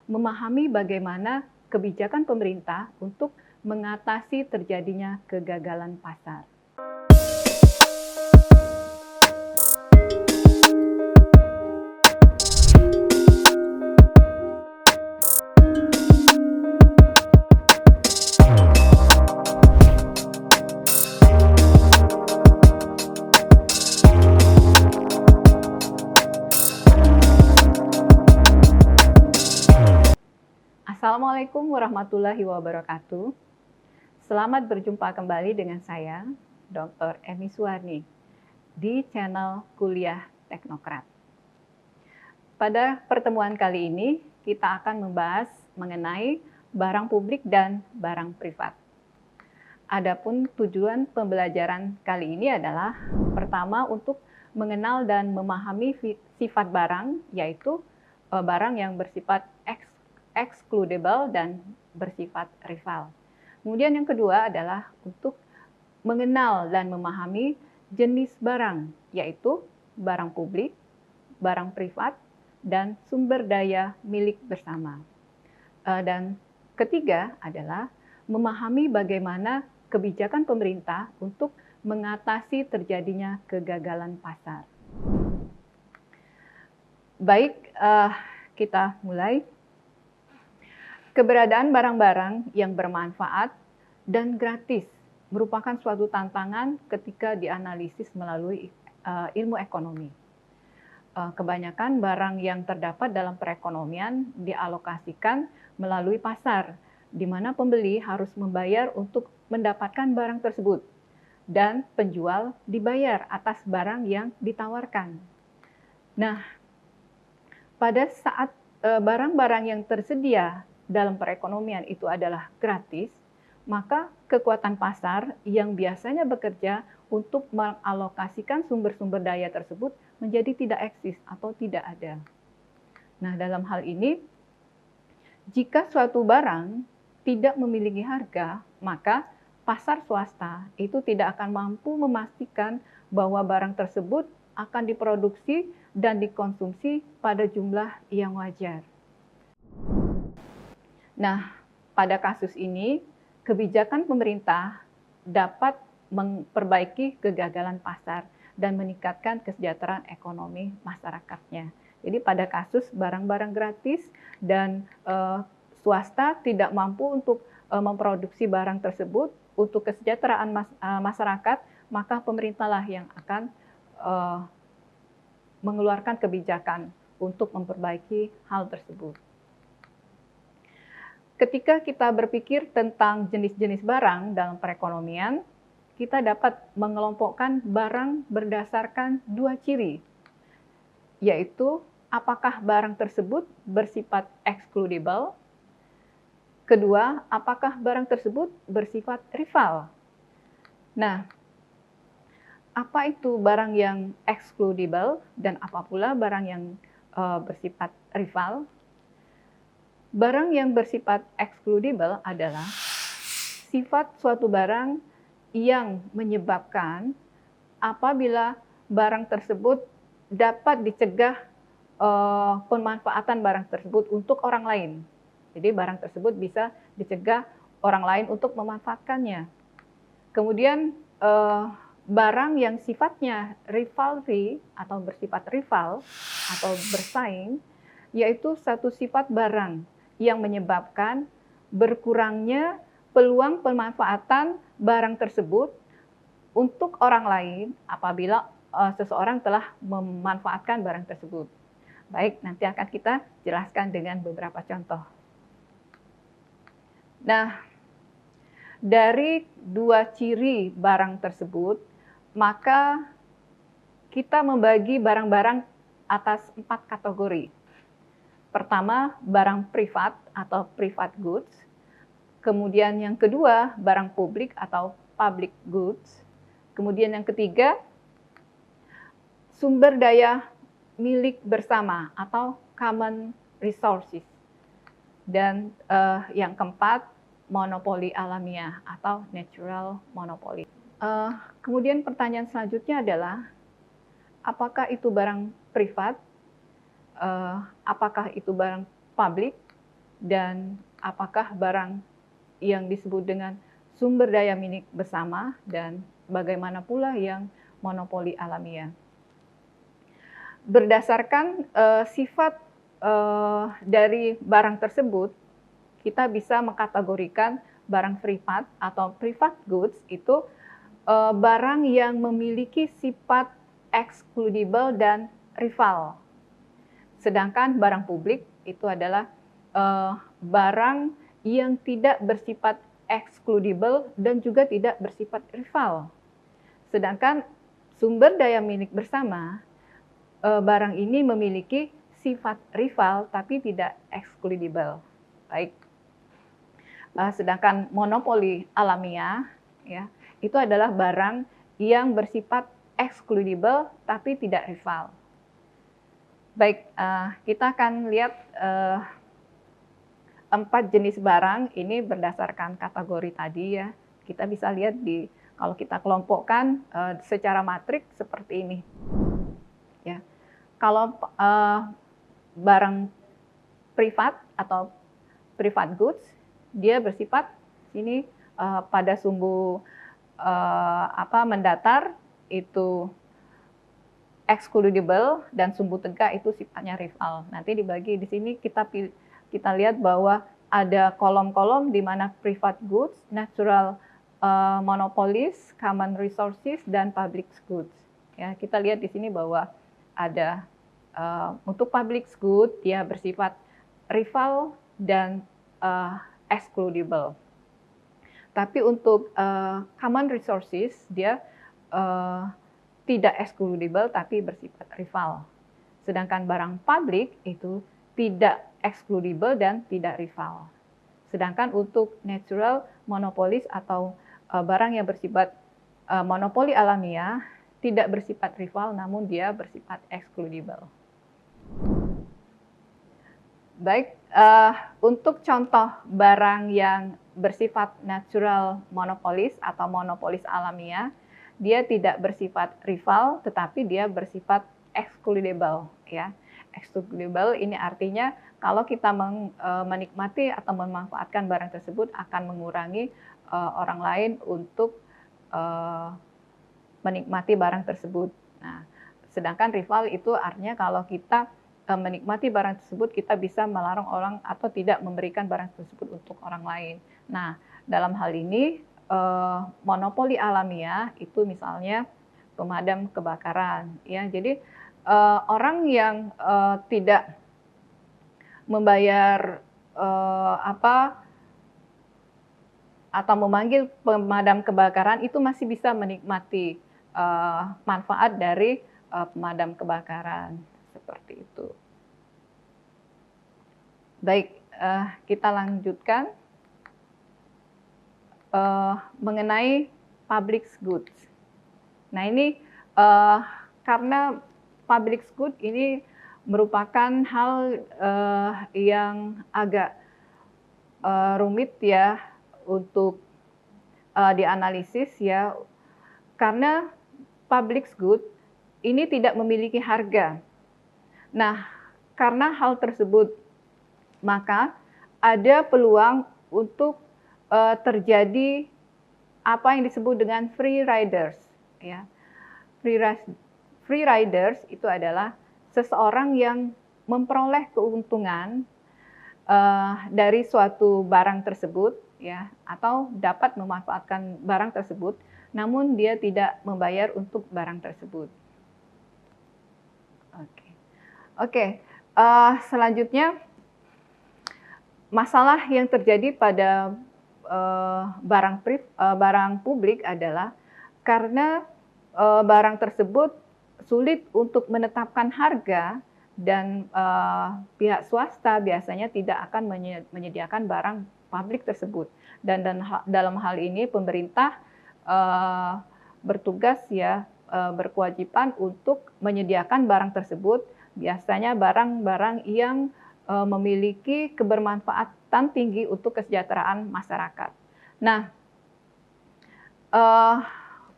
Memahami bagaimana kebijakan pemerintah untuk mengatasi terjadinya kegagalan pasar. Assalamualaikum warahmatullahi wabarakatuh. Selamat berjumpa kembali dengan saya, Dr. Emi Suwarni, di channel Kuliah Teknokrat. Pada pertemuan kali ini, kita akan membahas mengenai barang publik dan barang privat. Adapun tujuan pembelajaran kali ini adalah pertama untuk mengenal dan memahami sifat barang, yaitu barang yang bersifat excludable dan bersifat rival. Kemudian yang kedua adalah untuk mengenal dan memahami jenis barang, yaitu barang publik, barang privat, dan sumber daya milik bersama. Dan ketiga adalah memahami bagaimana kebijakan pemerintah untuk mengatasi terjadinya kegagalan pasar. Baik, kita mulai. Keberadaan barang-barang yang bermanfaat dan gratis merupakan suatu tantangan ketika dianalisis melalui ilmu ekonomi. Kebanyakan barang yang terdapat dalam perekonomian dialokasikan melalui pasar, di mana pembeli harus membayar untuk mendapatkan barang tersebut, dan penjual dibayar atas barang yang ditawarkan. Nah, pada saat barang-barang yang tersedia dalam perekonomian itu adalah gratis, maka kekuatan pasar yang biasanya bekerja untuk mengalokasikan sumber-sumber daya tersebut menjadi tidak eksis atau tidak ada. Nah, dalam hal ini, jika suatu barang tidak memiliki harga, maka pasar swasta itu tidak akan mampu memastikan bahwa barang tersebut akan diproduksi dan dikonsumsi pada jumlah yang wajar. Nah, pada kasus ini, kebijakan pemerintah dapat memperbaiki kegagalan pasar dan meningkatkan kesejahteraan ekonomi masyarakatnya. Jadi pada kasus barang-barang gratis dan swasta tidak mampu untuk memproduksi barang tersebut untuk kesejahteraan masyarakat, maka pemerintahlah yang akan mengeluarkan kebijakan untuk memperbaiki hal tersebut. Ketika kita berpikir tentang jenis-jenis barang dalam perekonomian, kita dapat mengelompokkan barang berdasarkan dua ciri, yaitu apakah barang tersebut bersifat excludable, kedua, apakah barang tersebut bersifat rival. Nah, apa itu barang yang excludable dan apa pula barang yang bersifat rival? Barang yang bersifat excludable adalah sifat suatu barang yang menyebabkan apabila barang tersebut dapat dicegah pemanfaatan barang tersebut untuk orang lain. Jadi barang tersebut bisa dicegah orang lain untuk memanfaatkannya. Kemudian barang yang sifatnya rivalry atau bersifat rival atau bersaing, yaitu satu sifat barang yang menyebabkan berkurangnya peluang pemanfaatan barang tersebut untuk orang lain apabila seseorang telah memanfaatkan barang tersebut. Baik, nanti akan kita jelaskan dengan beberapa contoh. Nah, dari dua ciri barang tersebut, maka kita membagi barang-barang atas 4 kategori. Pertama, barang privat atau private goods. Kemudian yang kedua, barang publik atau public goods. Kemudian yang ketiga, sumber daya milik bersama atau common resources. Dan yang keempat, monopoli alamiah atau natural monopoly. Kemudian pertanyaan selanjutnya adalah, apakah itu barang privat, apakah itu barang publik, dan apakah barang yang disebut dengan sumber daya milik bersama, dan bagaimana pula yang monopoli alamiah. Berdasarkan sifat dari barang tersebut, kita bisa mengkategorikan barang privat atau private goods itu barang yang memiliki sifat excludable dan rival. Sedangkan barang publik itu adalah barang yang tidak bersifat excludable dan juga tidak bersifat rival. Sedangkan sumber daya milik bersama, barang ini memiliki sifat rival tapi tidak excludable. Baik. Sedangkan monopoli alamiah, ya, itu adalah barang yang bersifat excludable tapi tidak rival. Baik, kita akan lihat 4 jenis barang ini berdasarkan kategori tadi ya. Kita bisa lihat kalau kita kelompokkan secara matriks seperti ini. Ya. Kalau barang privat atau private goods, dia bersifat sini pada sumbu mendatar itu excludable dan sumbu tegak itu sifatnya rival. Nanti dibagi di sini kita lihat bahwa ada kolom-kolom di mana private goods, natural monopolies, common resources, dan public goods. Ya, kita lihat di sini bahwa ada untuk public good dia bersifat rival dan excludable. Tapi untuk common resources dia tidak excludable tapi bersifat rival. Sedangkan barang publik itu tidak excludable dan tidak rival. Sedangkan untuk natural monopolies atau barang yang bersifat monopoli alamiah tidak bersifat rival namun dia bersifat excludable. Baik, untuk contoh barang yang bersifat natural monopolies atau monopolis alamiah, dia tidak bersifat rival, tetapi dia bersifat excludable. Ya, excludable ini artinya kalau kita menikmati atau memanfaatkan barang tersebut akan mengurangi orang lain untuk menikmati barang tersebut. Nah, sedangkan rival itu artinya kalau kita menikmati barang tersebut, kita bisa melarang orang atau tidak memberikan barang tersebut untuk orang lain. Nah, dalam hal ini monopoli alamiah itu misalnya pemadam kebakaran, ya. Jadi orang yang tidak membayar atau memanggil pemadam kebakaran itu masih bisa menikmati manfaat dari pemadam kebakaran seperti itu. Baik, kita lanjutkan. Mengenai public goods. Nah ini karena public goods ini merupakan hal yang agak rumit ya untuk dianalisis ya, karena public goods ini tidak memiliki harga. Nah, karena hal tersebut maka ada peluang untuk terjadi apa yang disebut dengan free riders. Ya. Free riders itu adalah seseorang yang memperoleh keuntungan dari suatu barang tersebut, ya, atau dapat memanfaatkan barang tersebut, namun dia tidak membayar untuk barang tersebut. Oke. Selanjutnya masalah yang terjadi pada barang publik adalah karena barang tersebut sulit untuk menetapkan harga dan pihak swasta biasanya tidak akan menyediakan barang publik tersebut, dan dalam hal ini pemerintah bertugas ya berkewajiban untuk menyediakan barang tersebut, biasanya barang-barang yang memiliki kebermanfaatan tinggi untuk kesejahteraan masyarakat. Nah,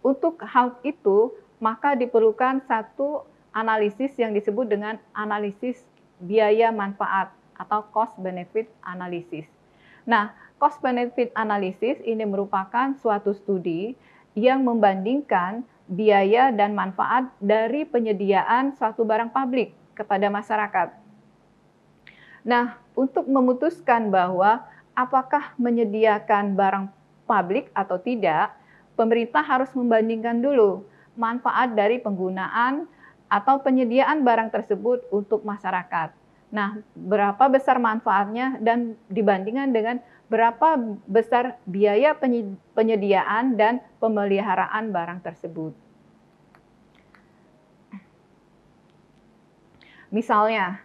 untuk hal itu maka diperlukan satu analisis yang disebut dengan analisis biaya manfaat atau cost benefit analysis. Nah, cost benefit analysis ini merupakan suatu studi yang membandingkan biaya dan manfaat dari penyediaan suatu barang publik kepada masyarakat. Nah, untuk memutuskan bahwa apakah menyediakan barang publik atau tidak, pemerintah harus membandingkan dulu manfaat dari penggunaan atau penyediaan barang tersebut untuk masyarakat. Nah, berapa besar manfaatnya dan dibandingkan dengan berapa besar biaya penyediaan dan pemeliharaan barang tersebut. Misalnya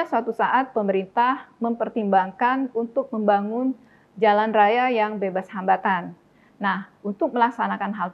suatu saat pemerintah mempertimbangkan untuk membangun jalan raya yang bebas hambatan. Nah, untuk melaksanakan hal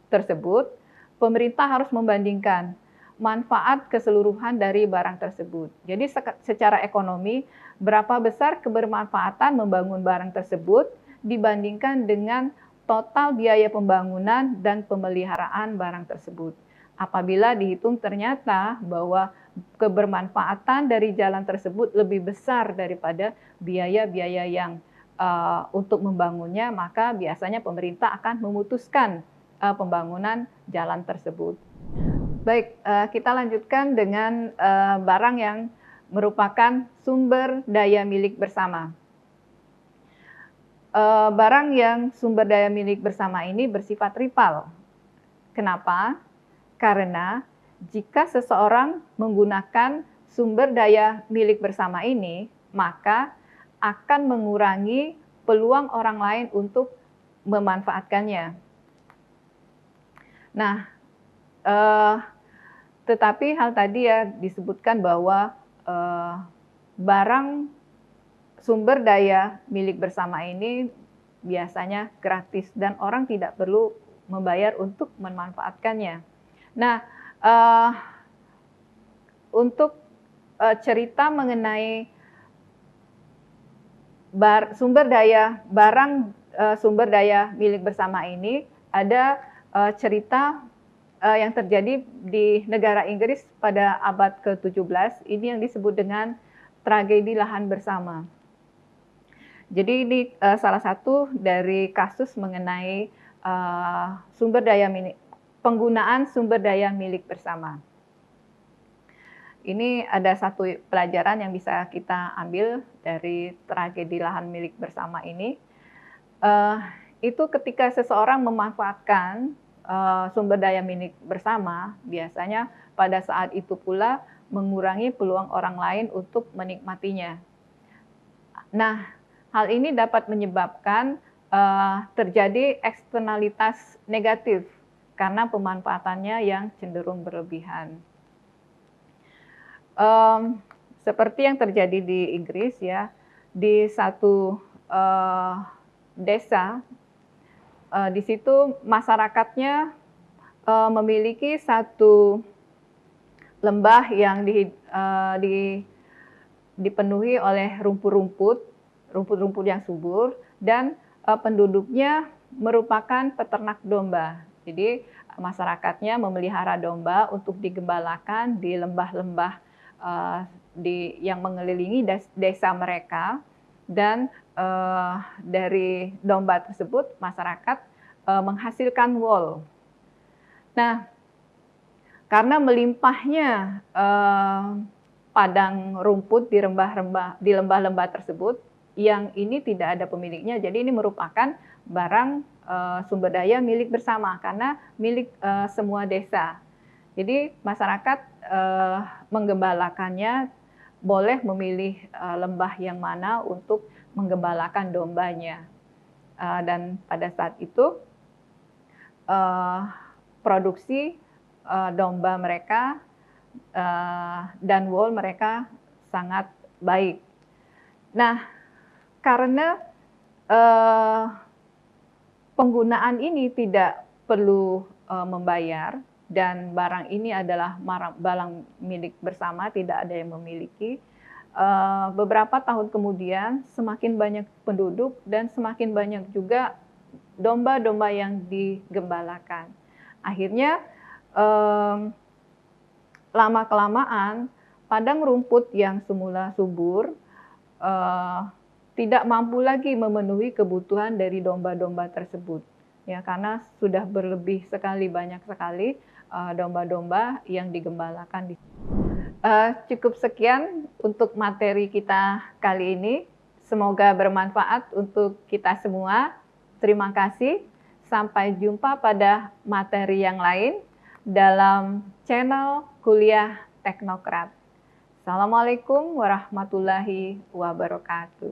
tersebut, pemerintah harus membandingkan manfaat keseluruhan dari barang tersebut. Jadi secara ekonomi, berapa besar kebermanfaatan membangun barang tersebut dibandingkan dengan total biaya pembangunan dan pemeliharaan barang tersebut. Apabila dihitung ternyata bahwa kebermanfaatan dari jalan tersebut lebih besar daripada biaya-biaya yang untuk membangunnya, maka biasanya pemerintah akan memutuskan pembangunan jalan tersebut. Baik, kita lanjutkan dengan barang yang merupakan sumber daya milik bersama. Barang yang sumber daya milik bersama ini bersifat rival. Kenapa? Karena jika seseorang menggunakan sumber daya milik bersama ini, maka akan mengurangi peluang orang lain untuk memanfaatkannya. Nah, tetapi hal tadi ya disebutkan bahwa barang sumber daya milik bersama ini biasanya gratis dan orang tidak perlu membayar untuk memanfaatkannya. Nah, untuk cerita mengenai sumber daya milik bersama ini, ada cerita yang terjadi di negara Inggris pada abad ke-17, ini yang disebut dengan tragedi lahan bersama. Jadi ini salah satu dari kasus mengenai penggunaan sumber daya milik bersama. Ini ada satu pelajaran yang bisa kita ambil dari tragedi lahan milik bersama ini. Itu ketika seseorang memanfaatkan sumber daya milik bersama, biasanya pada saat itu pula mengurangi peluang orang lain untuk menikmatinya. Nah, hal ini dapat menyebabkan terjadi eksternalitas negatif karena pemanfaatannya yang cenderung berlebihan. Seperti yang terjadi di Inggris ya, di satu desa, di situ masyarakatnya memiliki satu lembah yang dipenuhi oleh rumput-rumput yang subur, dan penduduknya merupakan peternak domba. Jadi masyarakatnya memelihara domba untuk digembalakan di lembah-lembah yang mengelilingi desa mereka, dan dari domba tersebut masyarakat menghasilkan wool. Nah, karena melimpahnya padang rumput di lembah-lembah tersebut, yang ini tidak ada pemiliknya, jadi ini merupakan barang sumber daya milik bersama karena milik semua desa. Jadi masyarakat menggembalakannya, boleh memilih lembah yang mana untuk menggembalakan dombanya. Dan pada saat itu produksi domba mereka dan wool mereka sangat baik. Nah, karena penggunaan ini tidak perlu membayar, dan barang ini adalah barang milik bersama, tidak ada yang memiliki. Beberapa tahun kemudian semakin banyak penduduk dan semakin banyak juga domba-domba yang digembalakan. Akhirnya lama-kelamaan padang rumput yang semula subur tidak mampu lagi memenuhi kebutuhan dari domba-domba tersebut. Ya, karena sudah berlebih sekali, banyak sekali domba-domba yang digembalakan. Cukup sekian untuk materi kita kali ini. Semoga bermanfaat untuk kita semua. Terima kasih. Sampai jumpa pada materi yang lain dalam channel Kuliah Teknokrat. Assalamualaikum warahmatullahi wabarakatuh.